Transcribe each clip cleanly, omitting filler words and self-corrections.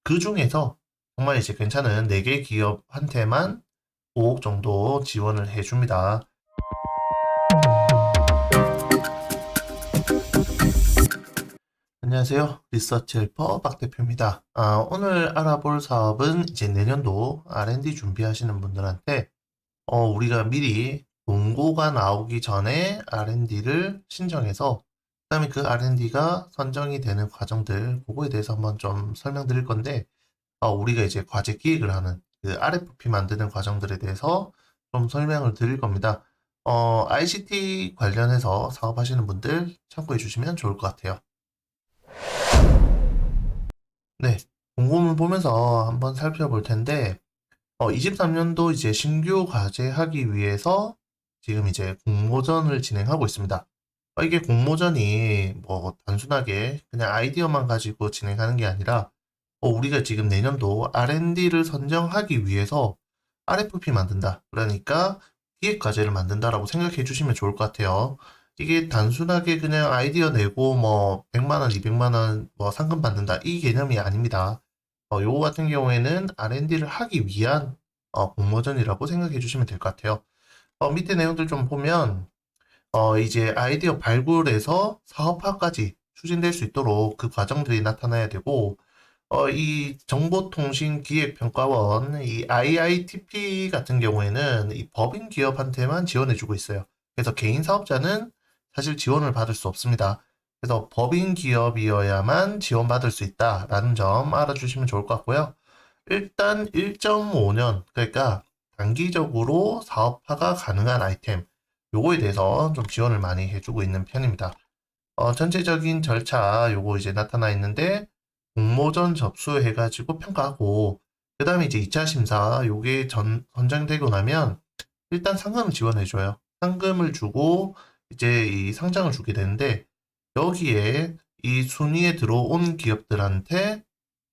그 중에서 정말 이제 괜찮은 4개 기업한테만 5억 정도 지원을 해줍니다. 안녕하세요. 리서치 헬퍼 박 대표입니다. 오늘 알아볼 사업은 이제 내년도 R&D 준비하시는 분들한테 우리가 미리 공고가 나오기 전에 R&D를 신청해서 그다음에 그 R&D가 선정이 되는 과정들 그거에 대해서 한번 좀 설명드릴 건데 우리가 이제 과제 기획을 하는 그 RFP 만드는 과정들에 대해서 좀 설명을 드릴 겁니다. ICT 관련해서 사업하시는 분들 참고해 주시면 좋을 것 같아요. 네, 공고문 보면서 한번 살펴볼 텐데, 23년도 이제 신규 과제 하기 위해서 지금 이제 공모전을 진행하고 있습니다. 이게 공모전이 뭐 단순하게 그냥 아이디어만 가지고 진행하는 게 아니라, 우리가 지금 내년도 R&D를 선정하기 위해서 RFP 만든다. 그러니까 기획 과제를 만든다라고 생각해 주시면 좋을 것 같아요. 이게 단순하게 그냥 아이디어 내고 뭐 100만 원, 200만 원 뭐 상금 받는다. 이 개념이 아닙니다. 요거 같은 경우에는 R&D를 하기 위한 공모전이라고 생각해 주시면 될 것 같아요. 밑에 내용들 좀 보면 이제 아이디어 발굴에서 사업화까지 추진될 수 있도록 그 과정들이 나타나야 되고 이 정보통신기획평가원, 이 IITP 같은 경우에는 이 법인 기업한테만 지원해주고 있어요. 그래서 개인 사업자는 사실 지원을 받을 수 없습니다. 그래서 법인 기업이어야만 지원받을 수 있다라는 점 알아주시면 좋을 것 같고요. 일단 1.5년, 그러니까 단기적으로 사업화가 가능한 아이템, 요거에 대해서 좀 지원을 많이 해주고 있는 편입니다. 전체적인 절차 요거 이제 나타나 있는데 공모전 접수해가지고 평가하고 그 다음에 이제 2차 심사 요게 선정되고 나면 일단 상금을 지원해줘요. 상금을 주고 이제 이 상장을 주게 되는데 여기에 이 순위에 들어온 기업들한테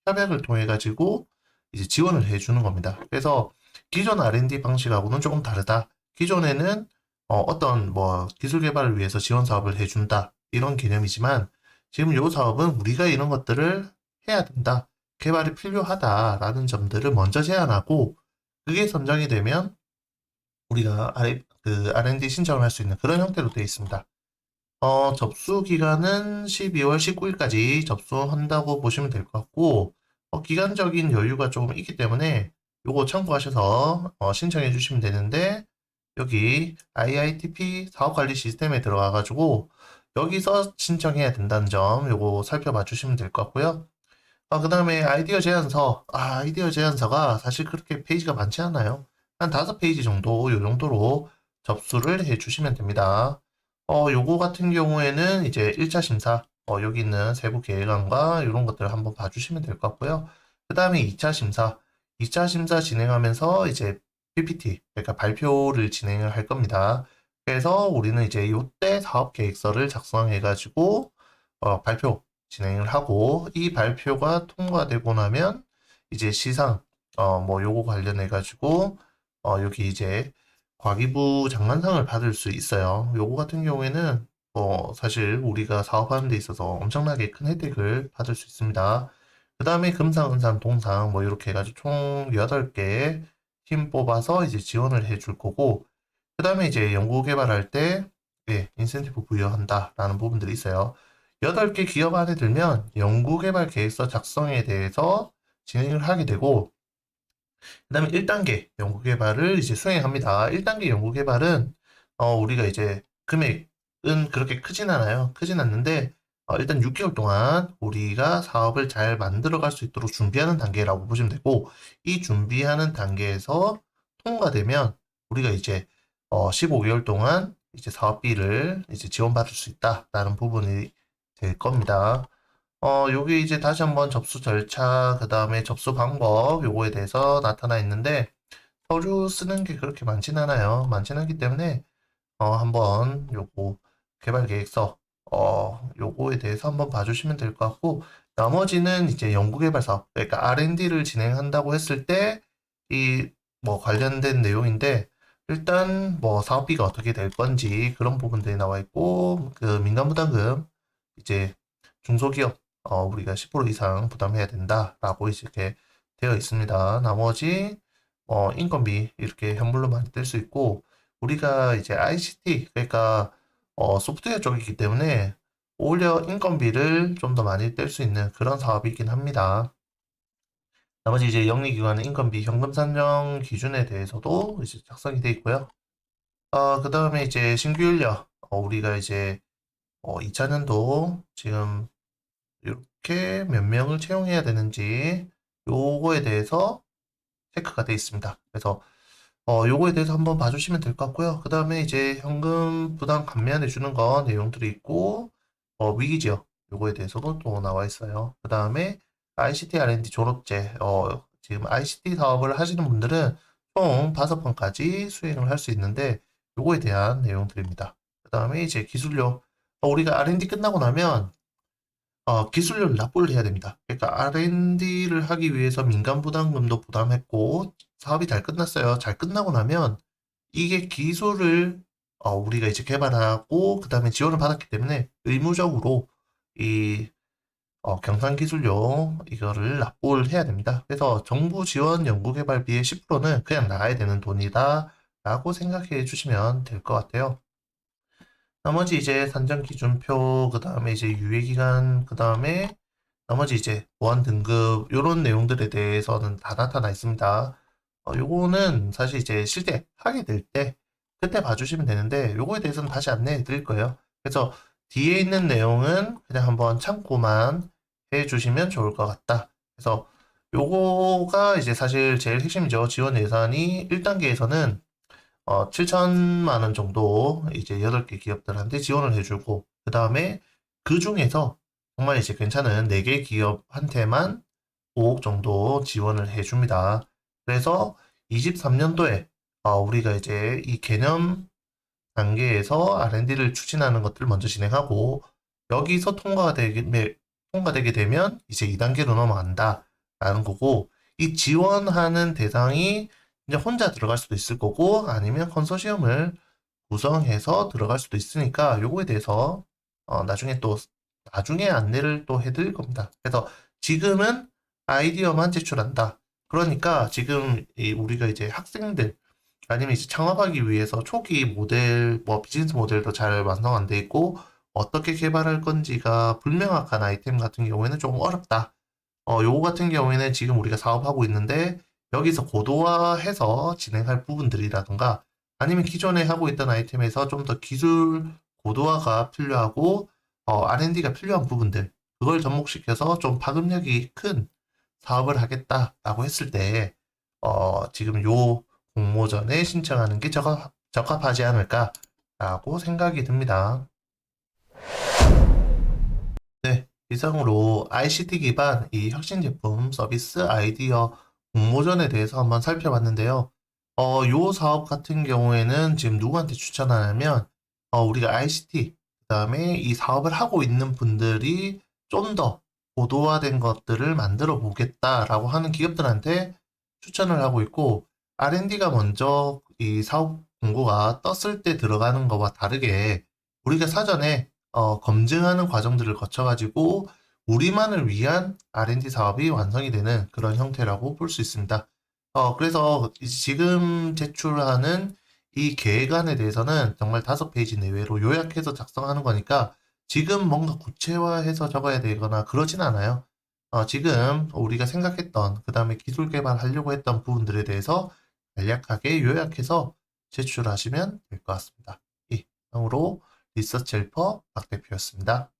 협약을 통해 가지고 이제 지원을 해주는 겁니다. 그래서 기존 R&D 방식하고는 조금 다르다. 기존에는 어떤 뭐 기술 개발을 위해서 지원 사업을 해준다. 이런 개념이지만 지금 이 사업은 우리가 이런 것들을 해야 된다. 개발이 필요하다라는 점들을 먼저 제안하고 그게 선정이 되면 우리가 R&D 신청을 할 수 있는 그런 형태로 되어 있습니다. 접수 기간은 12월 19일까지 접수한다고 보시면 될 것 같고, 기간적인 여유가 조금 있기 때문에 요거 참고하셔서 신청해 주시면 되는데, 여기 IITP 사업관리 시스템에 들어가가지고 여기서 신청해야 된다는 점 요거 살펴봐 주시면 될 것 같고요. 그 다음에 아이디어 제안서. 아이디어 제안서가 사실 그렇게 페이지가 많지 않아요. 한 5페이지 정도, 요 정도로 접수를 해 주시면 됩니다. 요거 같은 경우에는 이제 1차 심사, 여기 있는 세부 계획안과 이런 것들을 한번 봐주시면 될 것 같고요. 그 다음에 2차 심사. 2차 심사 진행하면서 이제 PPT, 그러니까 발표를 진행을 할 겁니다. 그래서 우리는 이제 요때 사업 계획서를 작성해가지고, 발표 진행을 하고, 이 발표가 통과되고 나면 이제 시상, 뭐 요거 관련해가지고, 여기 이제 과기부 장관상을 받을 수 있어요. 요거 같은 경우에는 사실 우리가 사업하는 데 있어서 엄청나게 큰 혜택을 받을 수 있습니다. 그 다음에 금상, 은상, 동상 뭐 이렇게 해가지고 총 8개 팀 뽑아서 이제 지원을 해줄 거고 그 다음에 이제 연구 개발할 때 예, 인센티브 부여한다라는 부분들이 있어요. 8개 기업 안에 들면 연구 개발 계획서 작성에 대해서 진행을 하게 되고 그 다음에 1단계 연구개발을 이제 수행합니다. 1단계 연구개발은, 우리가 이제 금액은 그렇게 크진 않아요. 크진 않는데, 일단 6개월 동안 우리가 사업을 잘 만들어 갈 수 있도록 준비하는 단계라고 보시면 되고, 이 준비하는 단계에서 통과되면 우리가 이제, 15개월 동안 이제 사업비를 이제 지원받을 수 있다라는 부분이 될 겁니다. 요게 이제 다시 한번 접수 절차, 그 다음에 접수 방법, 요거에 대해서 나타나 있는데, 서류 쓰는 게 그렇게 많진 않아요. 많진 않기 때문에, 한번 요거 개발 계획서, 요거에 대해서 한번 봐주시면 될 것 같고, 나머지는 이제 연구개발 사업, 그러니까 R&D를 진행한다고 했을 때, 이, 뭐 관련된 내용인데, 일단 뭐 사업비가 어떻게 될 건지 그런 부분들이 나와 있고, 그 민간부담금, 이제 중소기업, 우리가 10% 이상 부담해야 된다라고 이렇게 되어 있습니다. 나머지 인건비 이렇게 현물로 많이 뗄 수 있고 우리가 이제 ICT 그러니까 소프트웨어 쪽이기 때문에 오히려 인건비를 좀 더 많이 뗄 수 있는 그런 사업이긴 합니다. 나머지 이제 영리기관의 인건비 현금 산정 기준에 대해서도 이제 작성이 되어 있고요. 그 다음에 이제 신규 인력 우리가 이제 2차년도 지금 이렇게 몇 명을 채용해야 되는지 요거에 대해서 체크가 되어 있습니다. 그래서 요거에 대해서 한번 봐주시면 될 것 같고요. 그 다음에 이제 현금 부담 감면해 주는 거 내용들이 있고 위기지역 요거에 대해서도 또 나와 있어요. 그 다음에 ICT R&D 졸업제 지금 ICT 사업을 하시는 분들은 총 5번까지 수행을 할 수 있는데 요거에 대한 내용들입니다. 그 다음에 이제 기술료 우리가 R&D 끝나고 나면 기술료를 납부를 해야 됩니다. 그러니까 R&D를 하기 위해서 민간 부담금도 부담했고 사업이 잘 끝났어요. 잘 끝나고 나면 이게 기술을 우리가 이제 개발하고 그 다음에 지원을 받았기 때문에 의무적으로 이 경상기술료 이거를 납부를 해야 됩니다. 그래서 정부 지원 연구개발비의 10%는 그냥 나가야 되는 돈이다 라고 생각해 주시면 될 것 같아요. 나머지 이제 산정기준표, 그 다음에 이제 유예기간, 그 다음에 나머지 이제 보안 등급, 요런 내용들에 대해서는 다 나타나 있습니다. 요거는 사실 이제 실제 하게 될 때, 그때 봐주시면 되는데, 요거에 대해서는 다시 안내해 드릴 거예요. 그래서 뒤에 있는 내용은 그냥 한번 참고만 해 주시면 좋을 것 같다. 그래서 요거가 이제 사실 제일 핵심이죠. 지원 예산이 1단계에서는 7천만 원 정도 이제 8개 기업들한테 지원을 해주고, 그 다음에 그 중에서 정말 이제 괜찮은 4개 기업한테만 5억 정도 지원을 해줍니다. 그래서 23년도에 우리가 이제 이 개념 단계에서 R&D를 추진하는 것들을 먼저 진행하고, 여기서 통과되게 되면 이제 2단계로 넘어간다라는 거고, 이 지원하는 대상이 이제 혼자 들어갈 수도 있을 거고 아니면 컨소시엄을 구성해서 들어갈 수도 있으니까 요거에 대해서 나중에 안내를 또 해드릴 겁니다. 그래서 지금은 아이디어만 제출한다. 그러니까 지금 우리가 이제 학생들 아니면 이제 창업하기 위해서 초기 모델, 비즈니스 모델도 잘 완성 안 돼 있고 어떻게 개발할 건지가 불명확한 아이템 같은 경우에는 조금 어렵다. 요거 같은 경우에는 지금 우리가 사업하고 있는데 여기서 고도화해서 진행할 부분들이라든가 아니면 기존에 하고 있던 아이템에서 좀 더 기술 고도화가 필요하고 R&D가 필요한 부분들 그걸 접목시켜서 좀 파급력이 큰 사업을 하겠다라고 했을 때 지금 요 공모전에 신청하는 게 적합하지 않을까라고 생각이 듭니다. 네, 이상으로 ICT 기반 이 혁신 제품 서비스 아이디어 공모전에 대해서 한번 살펴봤는데요. 요 사업 같은 경우에는 지금 누구한테 추천하냐면, 우리가 ICT, 그다음에 이 사업을 하고 있는 분들이 좀 더 고도화된 것들을 만들어 보겠다라고 하는 기업들한테 추천을 하고 있고, R&D가 먼저 이 사업 공고가 떴을 때 들어가는 것과 다르게 우리가 사전에 검증하는 과정들을 거쳐가지고 우리만을 위한 R&D 사업이 완성이 되는 그런 형태라고 볼 수 있습니다. 그래서 지금 제출하는 이 계획안에 대해서는 정말 5페이지 내외로 요약해서 작성하는 거니까 지금 뭔가 구체화해서 적어야 되거나 그러진 않아요. 지금 우리가 생각했던, 그 다음에 기술 개발하려고 했던 부분들에 대해서 간략하게 요약해서 제출하시면 될 것 같습니다. 이상으로 리서치 헬퍼 박 대표였습니다.